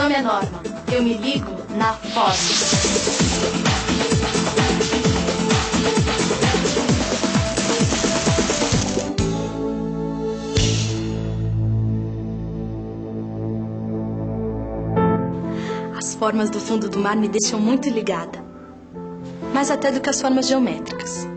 nome é Norma. Eu me ligo na forma. As formas do fundo do mar me deixam muito ligada. Mais até do que as formas geométricas.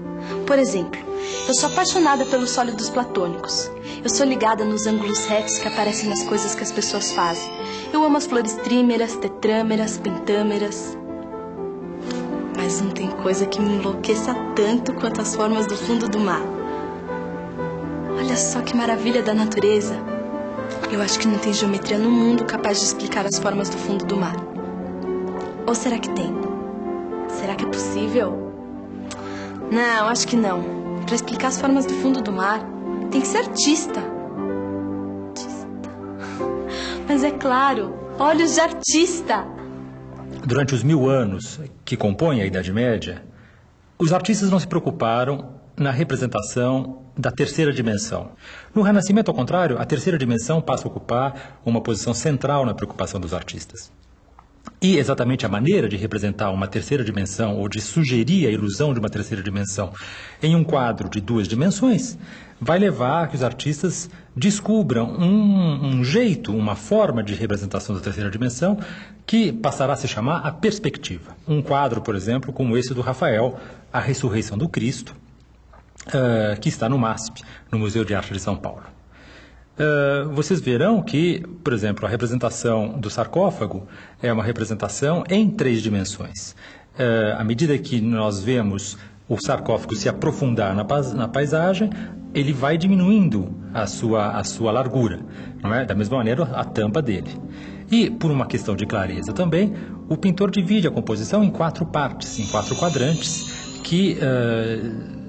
Por exemplo, eu sou apaixonada pelos sólidos platônicos. Eu sou ligada nos ângulos retos que aparecem nas coisas que as pessoas fazem. Eu amo as flores trímeras, tetrâmeras, pentâmeras. Mas não tem coisa que me enlouqueça tanto quanto as formas do fundo do mar. Olha só que maravilha da natureza. Eu acho que não tem geometria no mundo capaz de explicar as formas do fundo do mar. Ou será que tem? Será que é possível? Não, acho que não. Para explicar as formas do fundo do mar, tem que ser artista. Mas é claro, olhos de artista. Durante os 1000 anos que compõem a Idade Média, os artistas não se preocuparam na representação da terceira dimensão. No Renascimento, ao contrário, a terceira dimensão passa a ocupar uma posição central na preocupação dos artistas. E exatamente a maneira de representar uma terceira dimensão, ou de sugerir a ilusão de uma terceira dimensão em um quadro de 2 dimensões, vai levar a que os artistas descubram um jeito, uma forma de representação da terceira dimensão que passará a se chamar a perspectiva. Um quadro, por exemplo, como esse do Rafael, A Ressurreição do Cristo, que está no MASP, no Museu de Arte de São Paulo. Vocês verão que, por exemplo, a representação do sarcófago é uma representação em 3 dimensões. À medida que nós vemos o sarcófago se aprofundar na paisagem, ele vai diminuindo a sua largura, não é? Da mesma maneira a tampa dele. E, por uma questão de clareza também, o pintor divide a composição em 4 partes, em 4 quadrantes, que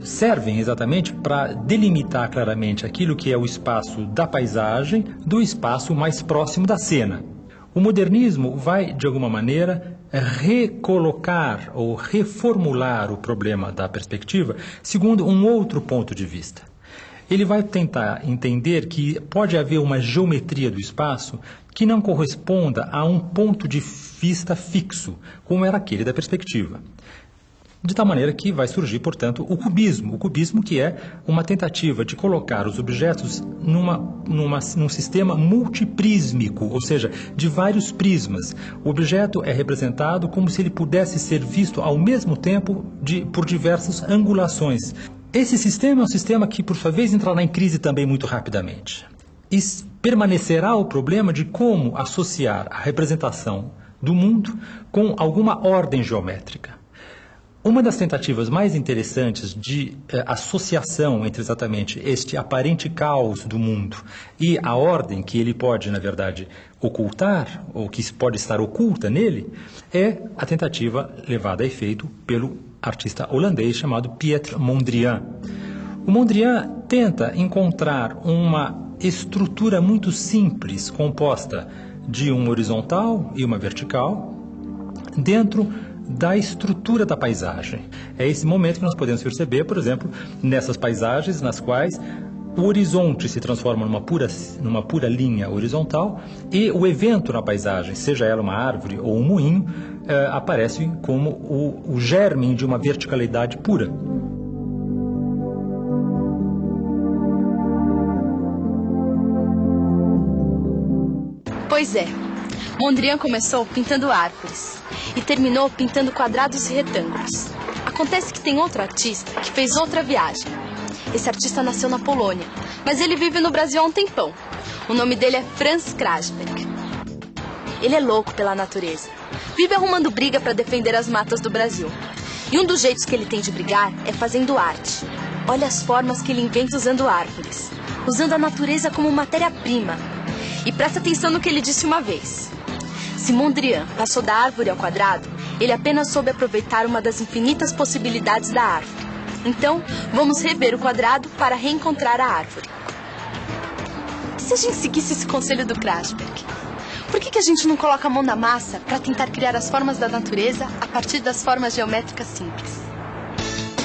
servem exatamente para delimitar claramente aquilo que é o espaço da paisagem do espaço mais próximo da cena. O modernismo vai, de alguma maneira, recolocar ou reformular o problema da perspectiva segundo um outro ponto de vista. Ele vai tentar entender que pode haver uma geometria do espaço que não corresponda a um ponto de vista fixo, como era aquele da perspectiva. De tal maneira que vai surgir, portanto, o cubismo que é uma tentativa de colocar os objetos num sistema multiprísmico, ou seja, de vários prismas. O objeto é representado como se ele pudesse ser visto ao mesmo tempo por diversas angulações. Esse sistema é um sistema que, por sua vez, entrará em crise também muito rapidamente. E permanecerá o problema de como associar a representação do mundo com alguma ordem geométrica. Uma das tentativas mais interessantes de associação entre exatamente este aparente caos do mundo e a ordem que ele pode, na verdade, ocultar, ou que pode estar oculta nele, é a tentativa levada a efeito pelo artista holandês chamado Piet Mondrian. O Mondrian tenta encontrar uma estrutura muito simples, composta de um horizontal e uma vertical, dentro da estrutura da paisagem. É esse momento que nós podemos perceber, por exemplo, nessas paisagens nas quais o horizonte se transforma numa pura linha horizontal e o evento na paisagem, seja ela uma árvore ou um moinho, aparece como o germe de uma verticalidade pura. Pois é, Mondrian começou pintando árvores e terminou pintando quadrados e retângulos. Acontece que tem outro artista que fez outra viagem. Esse artista nasceu na Polônia, mas ele vive no Brasil há um tempão. O nome dele é Franz Krasberg. Ele é louco pela natureza. Vive arrumando briga para defender as matas do Brasil. E um dos jeitos que ele tem de brigar é fazendo arte. Olha as formas que ele inventa usando árvores, usando a natureza como matéria-prima. E presta atenção no que ele disse uma vez. Se Mondrian passou da árvore ao quadrado, ele apenas soube aproveitar uma das infinitas possibilidades da árvore. Então, vamos rever o quadrado para reencontrar a árvore. E se a gente seguisse esse conselho do Krasberg? Por que a gente não coloca a mão na massa para tentar criar as formas da natureza a partir das formas geométricas simples?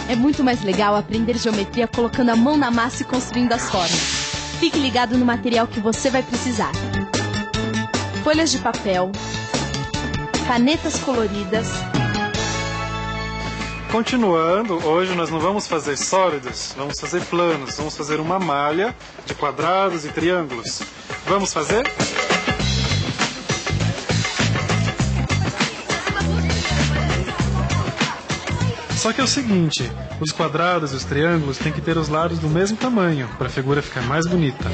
É muito mais legal aprender geometria colocando a mão na massa e construindo as formas. Fique ligado no material que você vai precisar. Folhas de papel, canetas coloridas. Continuando, hoje nós não vamos fazer sólidos, vamos fazer planos. Vamos fazer uma malha de quadrados e triângulos. Vamos fazer? Só que é o seguinte, os quadrados e os triângulos têm que ter os lados do mesmo tamanho, para a figura ficar mais bonita.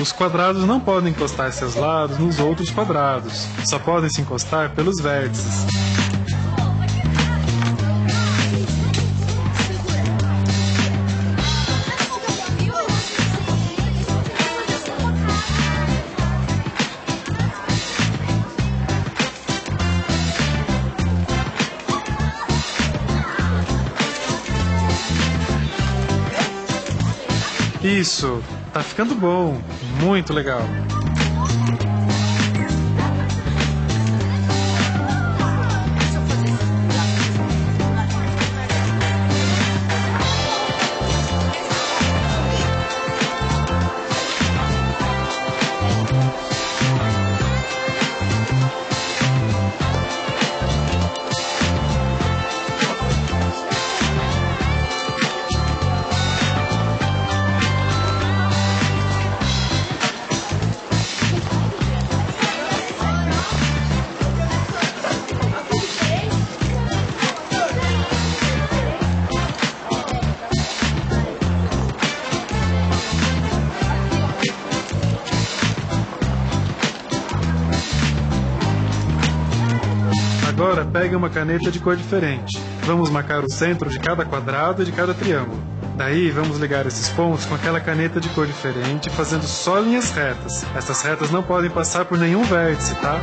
Os quadrados não podem encostar seus lados nos outros quadrados, só podem se encostar pelos vértices. Isso, tá ficando bom, muito legal. Agora pegue uma caneta de cor diferente. Vamos marcar o centro de cada quadrado e de cada triângulo. Daí vamos ligar esses pontos com aquela caneta de cor diferente, fazendo só linhas retas. Essas retas não podem passar por nenhum vértice, tá?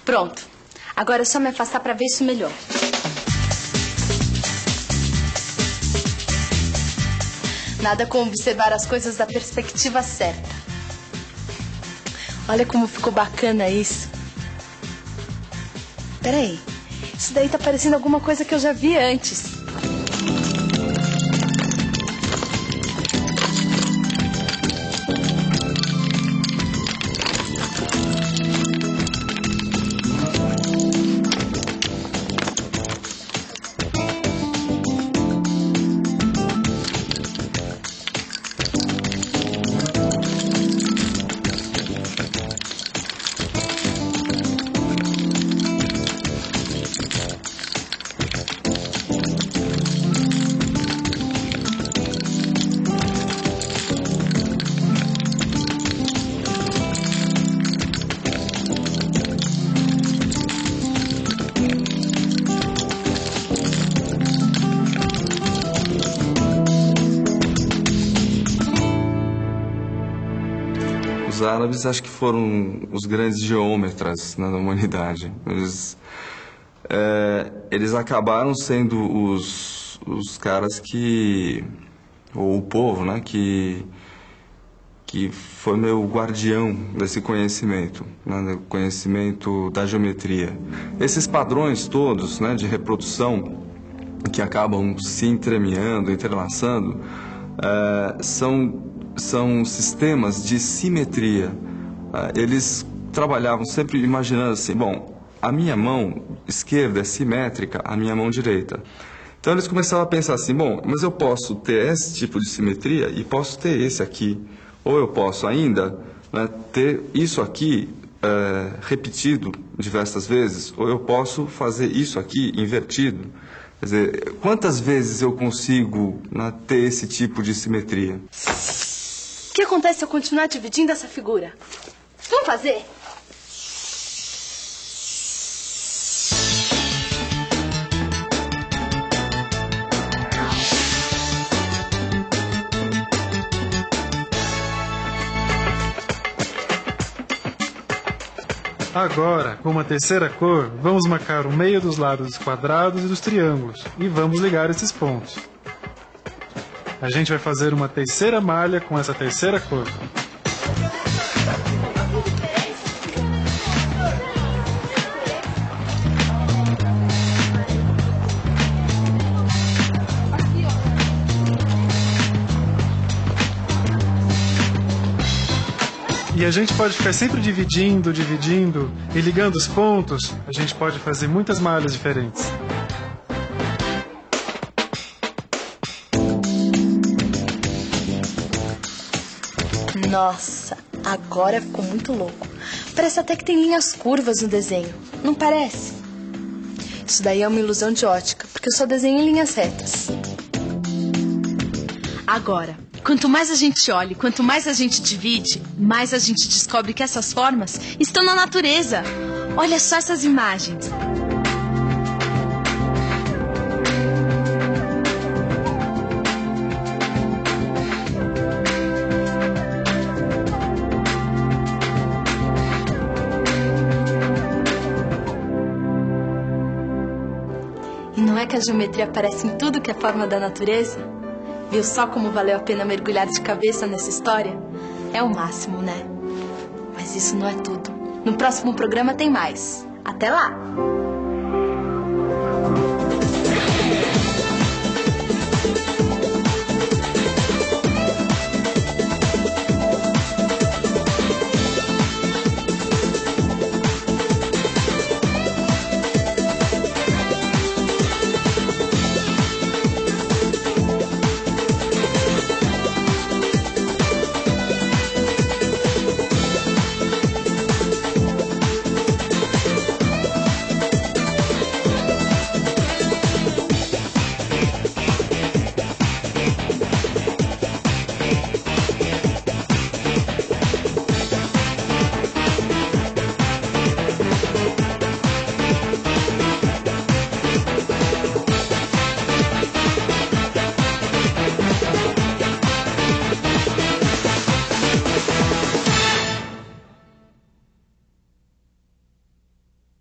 Pronto. Agora é só me afastar para ver isso melhor. Nada como observar as coisas da perspectiva certa. Olha como ficou bacana isso. Peraí. Isso daí tá parecendo alguma coisa que eu já vi antes. Os árabes acho que foram os grandes geômetras, né, da humanidade. Eles acabaram sendo os caras que... ou o povo, né, que foi meu guardião desse conhecimento, né, do conhecimento da geometria. Esses padrões todos, né, de reprodução que acabam se entremeando, entrelaçando, são sistemas de simetria. Eles trabalhavam sempre imaginando assim, bom, a minha mão esquerda é simétrica à minha mão direita. Então eles começavam a pensar assim, bom, mas eu posso ter esse tipo de simetria e posso ter esse aqui. Ou eu posso ainda, né, ter isso aqui repetido diversas vezes, ou eu posso fazer isso aqui invertido. Quer dizer, quantas vezes eu consigo, né, ter esse tipo de simetria? O que acontece se eu continuar dividindo essa figura? Vamos fazer? Agora, com uma terceira cor, vamos marcar o meio dos lados dos quadrados e dos triângulos e vamos ligar esses pontos. A gente vai fazer uma terceira malha com essa terceira cor. E a gente pode ficar sempre dividindo e ligando os pontos. A gente pode fazer muitas malhas diferentes. Nossa, agora ficou muito louco. Parece até que tem linhas curvas no desenho, não parece? Isso daí é uma ilusão de ótica, porque eu só desenho em linhas retas. Agora, quanto mais a gente olha, quanto mais a gente divide, mais a gente descobre que essas formas estão na natureza. Olha só essas imagens. E não é que a geometria aparece em tudo que é forma da natureza? Viu só como valeu a pena mergulhar de cabeça nessa história? É o máximo, né? Mas isso não é tudo. No próximo programa tem mais. Até lá!